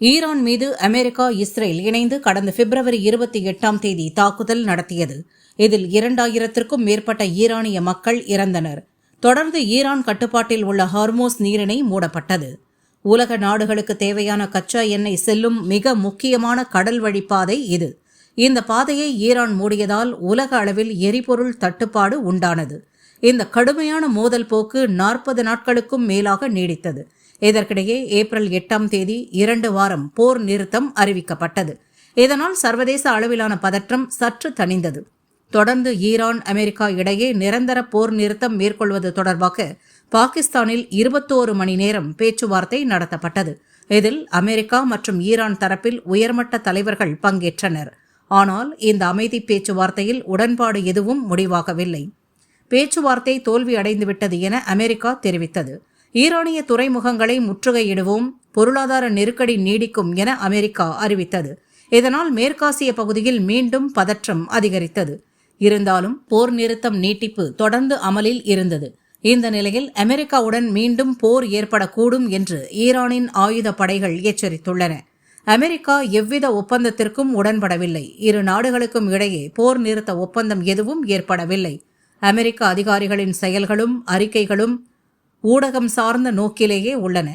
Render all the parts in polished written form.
Iran மீது America, Israel இணைந்து கடந்த பிப்ரவரி 28 தாக்குதல் நடத்தியது. இதில் 2000த்திற்கும் மேற்பட்ட ஈரானிய மக்கள் இறந்தனர். தொடர்ந்து ஈரான் கட்டுப்பாட்டில் உள்ள ஹார்மோஸ் நீரிணை மூடப்பட்டது. உலக நாடுகளுக்கு தேவையான கச்சா எண்ணெய் செல்லும் மிக முக்கியமான கடல் வழிப்பாதை இது. இந்த பாதையை ஈரான் மூடியதால் உலக அளவில் எரிபொருள் தட்டுப்பாடு உண்டானது. இந்த கடுமையான மோதல் போக்கு 40 நாட்களுக்கும் மேலாக நீடித்தது. இதற்கிடையே ஏப்ரல் 8 2 வாரம் போர் நிறுத்தம் அறிவிக்கப்பட்டது. இதனால் சர்வதேச அளவிலான பதற்றம் சற்று தணிந்தது. தொடர்ந்து ஈரான், அமெரிக்கா இடையே நிரந்தர போர் நிறுத்தம் மேற்கொள்வது தொடர்பாக பாகிஸ்தானில் 21 மணி நேரம் பேச்சுவார்த்தை நடத்தப்பட்டது. இதில் அமெரிக்கா மற்றும் ஈரான் தரப்பில் உயர்மட்ட தலைவர்கள் பங்கேற்றனர். ஆனால் இந்த அமைதி பேச்சுவார்த்தையில் உடன்பாடு எதுவும் முடிவாகவில்லை. பேச்சுவார்த்தை தோல்வியடைந்துவிட்டது என அமெரிக்கா தெரிவித்தது. ஈரானிய துறைமுகங்களை முற்றுகையிடுவோம், பொருளாதார நெருக்கடி நீடிக்கும் என அமெரிக்கா அறிவித்தது. இதனால் மேற்காசிய பகுதியில் மீண்டும் பதற்றம் அதிகரித்தது. இருந்தாலும் போர் நிறுத்தம் நீட்டிப்பு தொடர்ந்து அமலில் இருந்தது. இந்த நிலையில் அமெரிக்காவுடன் மீண்டும் போர் ஏற்படக்கூடும் என்று ஈரானின் ஆயுத படைகள் எச்சரித்துள்ளன. அமெரிக்கா எவ்வித ஒப்பந்தத்திற்கும் உடன்படவில்லை. இரு நாடுகளுக்கும் இடையே போர் நிறுத்த ஒப்பந்தம் எதுவும் ஏற்படவில்லை. அமெரிக்க அதிகாரிகளின் செயல்களும் அறிக்கைகளும் ஊடகம் சார்ந்த நோக்கிலேயே உள்ளன.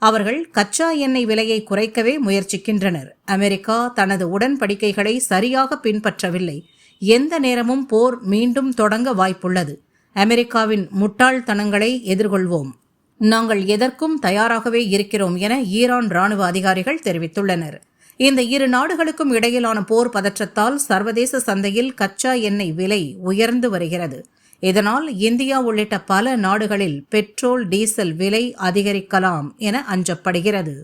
அவர்கள் கச்சா எண்ணெய் விலையை குறைக்கவே முயற்சிக்கின்றனர். அமெரிக்கா தனது உடன்படிக்கைகளை சரியாக பின்பற்றவில்லை. எந்த நேரமும் போர் மீண்டும் தொடங்க வாய்ப்புள்ளது. அமெரிக்காவின் முட்டாள்தனங்களை எதிர்கொள்வோம். நாங்கள் எதற்கும் தயாராகவே இருக்கிறோம் என ஈரான் ராணுவ அதிகாரிகள் தெரிவித்துள்ளனர். இந்த இரு நாடுகளுக்கும் இடையிலான போர் பதற்றத்தால் சர்வதேச சந்தையில் கச்சா எண்ணெய் விலை உயர்ந்து வருகிறது. இதனால் இந்தியா உள்ளிட்ட பல நாடுகளில் பெட்ரோல், டீசல் விலை அதிகரிக்கலாம் என அஞ்சப்படுகிறது.